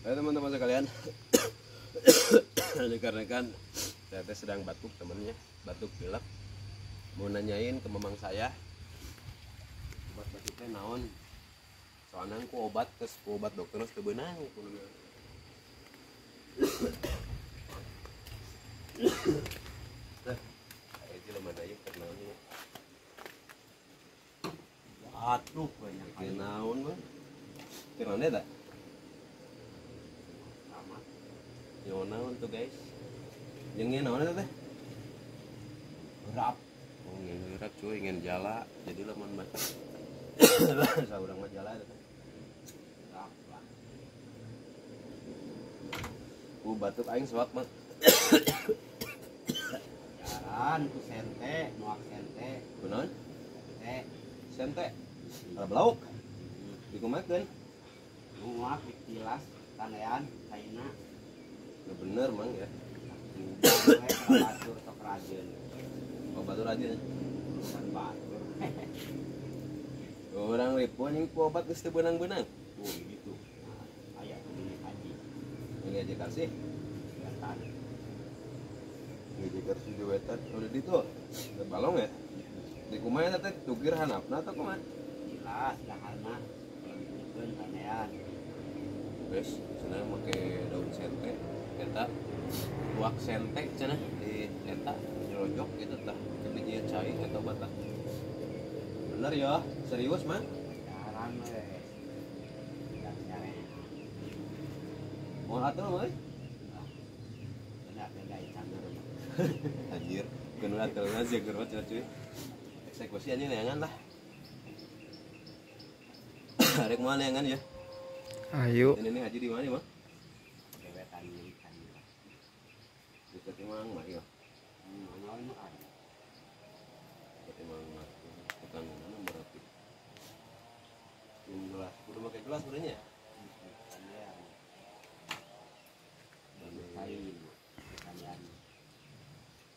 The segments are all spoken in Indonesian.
Hai teman-teman sekalian. Dikarenakan saya sedang batuk temannya, batuk pilek. Mau nanyain ke memang saya, obat batuknya naon? Soalnya ku obat dokter terus beunang. Itu lo mana yuk naonnya? Batuk banyak kali. Naon bang? Kirane tak? Nyona untuk guys, yang ini naon teh? Berat. Oh ingin gerak cuy, ingin jala, jadi lemon mah. Saurang mah jala teh. Berat lah. Batuk aing suap mah. Jalan ku sente, muak sente. Kunaon? Sente. Sente. Ada belauk. Dikumakeun. Muak ditilas kanean kaina. Ya bener mang ya. Batur sok rajin. Oh batur aja. Bukan batur. Orang ripuan yang ku obat geus teu beunang-beunang. Oh gitu. Nah, aya ini haji. Ini aja kasih. Kelihatan. Ini aja kasih di wetan. Udah di tuh. Ada balong ya? Di kumaha teh tukir hanapna atau kumaha? Tilas dahana. Lembikeun kanean. Guys, cenah make daun sente. Eta tuak sente cenah di eta nyerojok gitu tah ke biji cai eta obat. Bener ya, serius mah. Jarang we. Tidak nyare. Mau atur mah. Benar beda ikan dulu. Anjir, kudu atur mah jeung gerot cuy. Eksekusi anjing neangan lah. Arek moal neangan ya. Ayo. Ini haji di mana mah? Kewetan ikan. Dekat Imang mah ya. Mana mah ada. Dekat Imang mah. Bukan mana berarti. Gelas, kudu pakai gelas sebenarnya.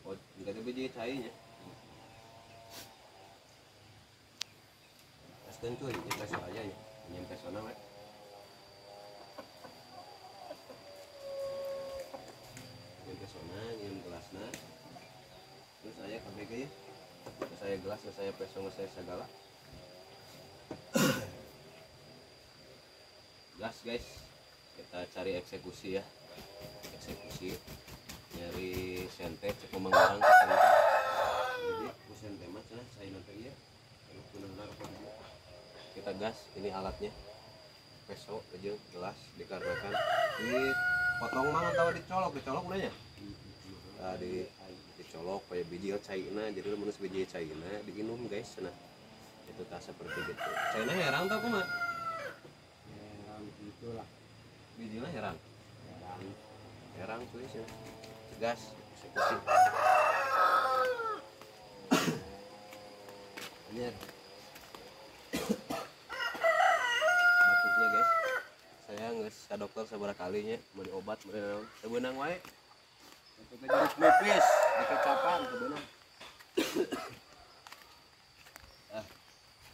Oh, enggak ada biji cainya. Askan cuy, ini peso aja ya. Nyampe sana we. Nyampe sana, nyam gelasna. Terus saya KBG ya. Terus saya gelas, terus saya peso, terus saya segala. Gas guys, kita cari eksekusi ya. Eksekusi nyari sente cek memang ke sente. Jadi ku sente mah cenah saya nanti ya. Kalau benar kita gas, ini alatnya. Peso aja gelas dikarenakan dipotong mah atau dicolok ulahnya. Nah, dicolok kayak biji cairna, jadi menus biji cairna diinum guys cenah. Itu tak seperti gitu. Cairna herang tau kumaha? Herang itulah. Bijinya herang. Herang. Herang cuy sih. Gas eksekusi. Ini batuknya guys. Saya nges ke dokter seberapa kalinya mau diobat mau sebenang wae. Batuknya jeruk nipis di kecapan sebenang.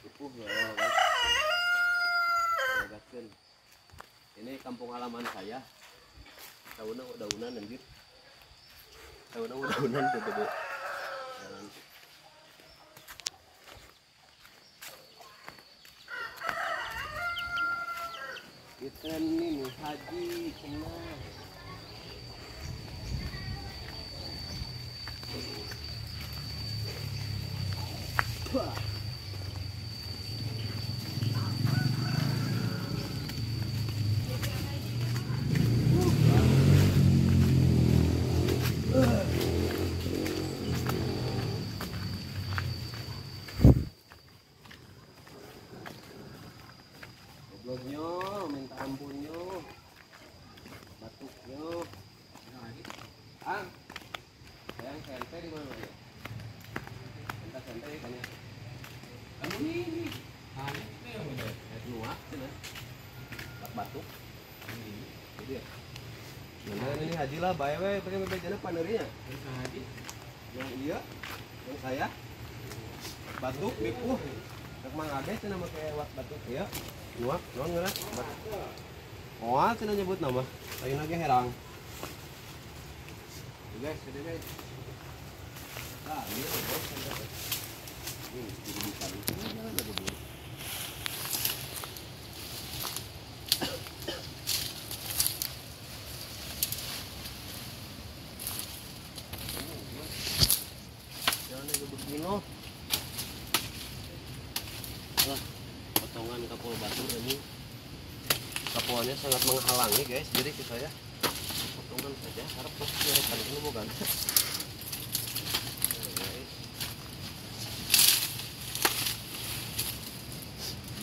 Ipuh ya guys. Legaskeun. Ini kampung halaman saya. Daunan anjir. Daunan tuh Bu. Jalan. Kita ini haji kemana? Wah. Gobloknya, minta ampunnya, batuknya. Ah, sayang sente di mana ya? Minta sente ya kayaknya. Kamu ini, itu yang udah. Nuak sih nah, batuk. Jadi ya. Nah ini haji lah, bae pakai bejana panerinya. Haji. Yang iya, yang saya. Batuk, bipuh. Rek mang ade cenah make batuk ya. Nuak, nuang geura. Oh, cenah nyebut nama. Lain lagi herang. Guys, ini guys. Nah, ini guys. Ini dibuka. Jangan ada dulu. Jangan ada begini. Wah, potongan kapur batur ini. Kapuannya sangat menghalangi guys, jadi saya potongan saja harap pas nyerekan dulu bukan.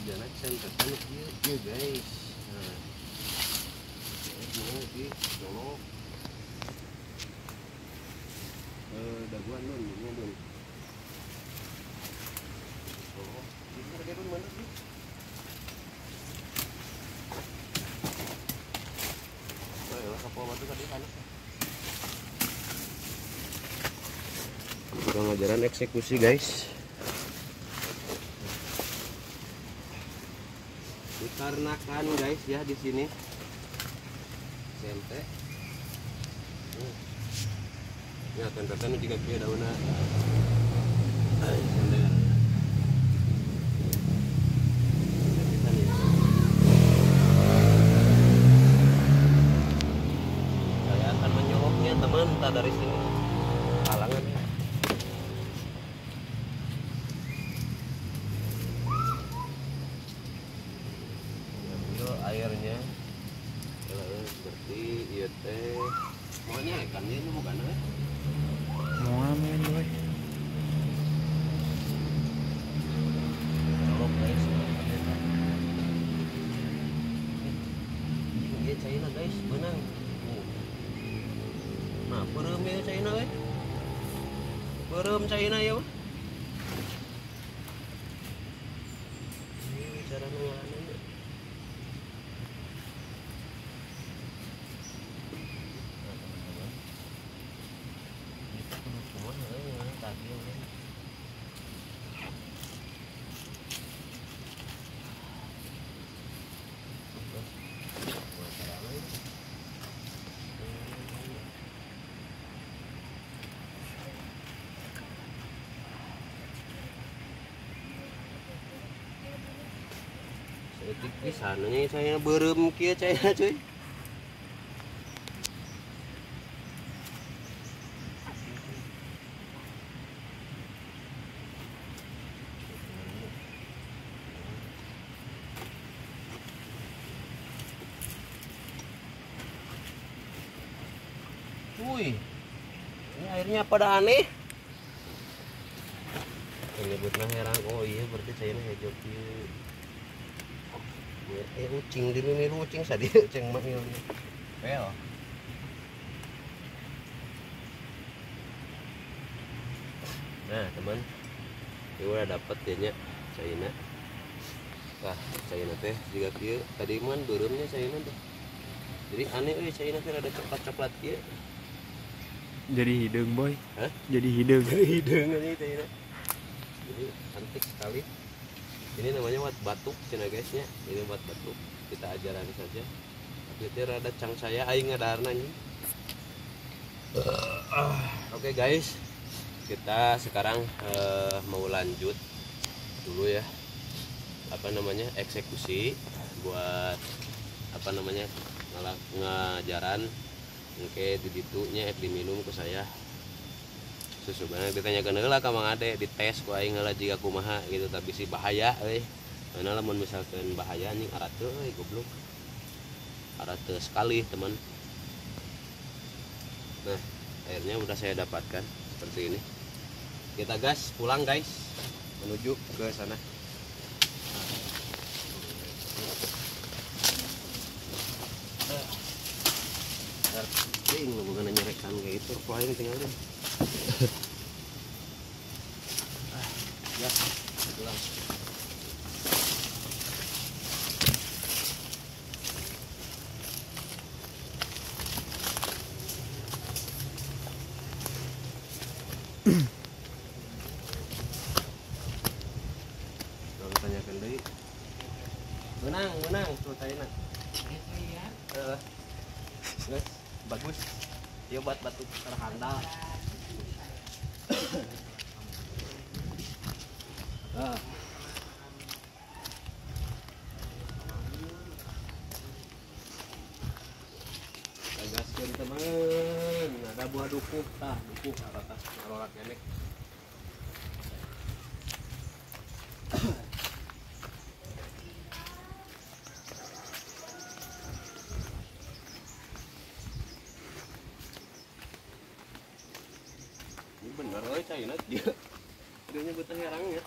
Jangan centerkan ya guys. Nah, mau di colok. Daguan nun, nun. Oh, ini harga pun mana sih? Pengajaran eksekusi guys, dikarenakan guys ya di sini sente ya tentukan juga kira daunnya saya akan menyoloknya teman, entah dari sini halangan. Airnya seperti iya teh maunya ikan ini bukan mau amin boy. colok guys, ini China guys benang. Nah perem ya China guys, perem China ya mah. Ini cara ngolahnya. Di sananya saya berem kia saya cuy. Wih, ini airnya pada aneh. Menyebutnya herang. Oh iya, berarti saya ini hijau kia. Ucing di sini ucing sadia ceng mahilnya. Pel. Nah teman, ini udah dapat ya China. Wah China teh juga kia. Tadi man beremnya China tuh. Jadi aneh China teh ada coklat-coklat kia. Jadi hidung boy. Hah? Jadi hidung. Hidung ini China. Jadi cantik sekali. Ini namanya wat batuk cina guysnya. Ini wat batuk, kita ajaran saja. Tapi itu rada cang saya aing ngadarna nih. Oke guys, kita sekarang mau lanjut dulu ya, apa namanya, eksekusi buat apa namanya ngajaran. Oke di ditunya diminum ke saya susu banget, ditanyakan heula ka Mang Ade, dites ku aing heula jiga kumaha gitu, tapi si bahaya mana lamun misalkan bahaya anjing arat teu goblok, arat teu sekali teman. Nah akhirnya udah saya dapatkan seperti ini. Kita gas pulang guys, menuju ke sana. Ting lu bukan nyerekan kayak itu, kok aing tinggal deh. Ya, pulang. Kalau tanyakan deui. Menang, tuh tayana. Guys, bagus. Dia buat batu terhandal. Ah. Gaskeun teman, ada buah dukuh tah, dukuh atas narorak nenek. Ini bener euy caina dia. Dia nyebut herangnya.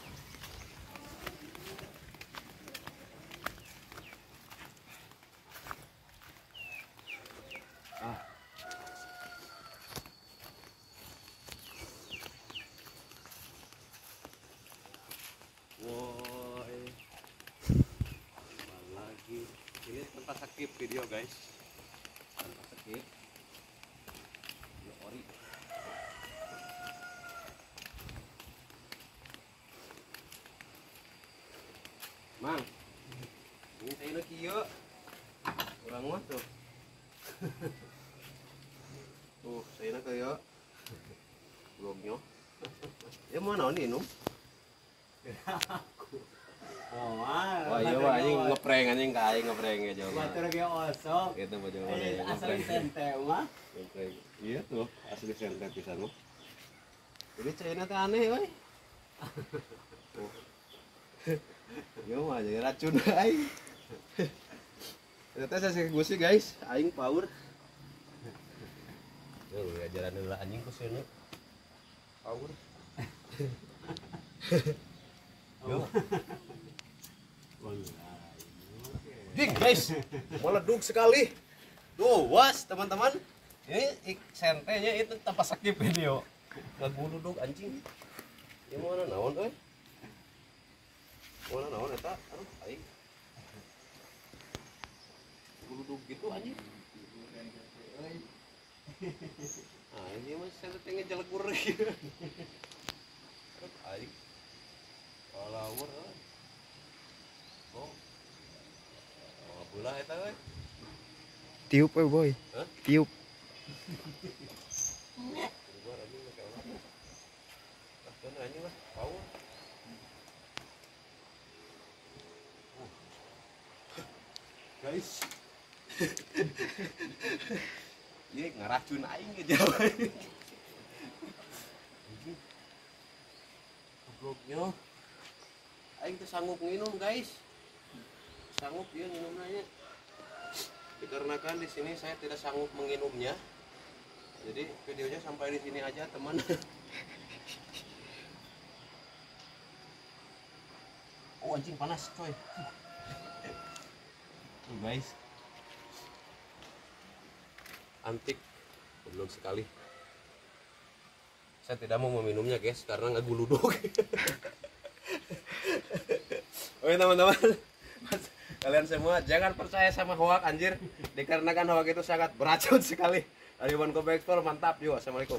Ah. Woi. Lagi. Ini tempat skip video, guys. Tempat skip. Ini ori. Mang. Ini saya nak kieu. Kurang mah tuh. Tuh, saya nak kieu. Blognya. Ya mau naon ini, Num? Wah, iya wah anjing ngeprank anjing ka aing ngeprank ya jauh. Batur ge osok. Gitu baju Asli sente mah. Ngeprank. Iya tuh, asli sente pisan mah. Jadi China teh aneh euy. Yo mah jadi racun aing. Eta saya gusi guys, aing power. Yo ajaran heula anjing ku seuneu. Power. Yo. Ding guys, meleduk sekali. Tuh, was teman-teman. Ini sentenya itu tanpa sakit video. Ngaguludug anjing. Ini mana naon euy? Mana naon eta? Aduh, aing. Guludug gitu anjing. Ah, ini mah sentenya jelegur gitu. Aduh, aing. Kalawur euy. Oh. Oh, bola eta euy. Tiup boy. Hah? Tiup. Keluar anjing make Allah. Ah, bener anjing lah, power. Guys. Iya ngeracun aing ge jauh. Gobloknya. Aing teh sanggup minum, guys. Sanggup dia minumnya. Dikarenakan di sini saya tidak sanggup menginumnya. Jadi videonya sampai di sini aja, teman. Oh, anjing panas, coy. Tuh, guys. Antik. Goblok sekali. Saya tidak mau meminumnya, guys, karena nggak guluduk. Oke, teman-teman. Kalian semua jangan percaya sama hoak anjir, dikarenakan hoak itu sangat beracun sekali. Ariwan Kobe Explore mantap juga. Assalamualaikum.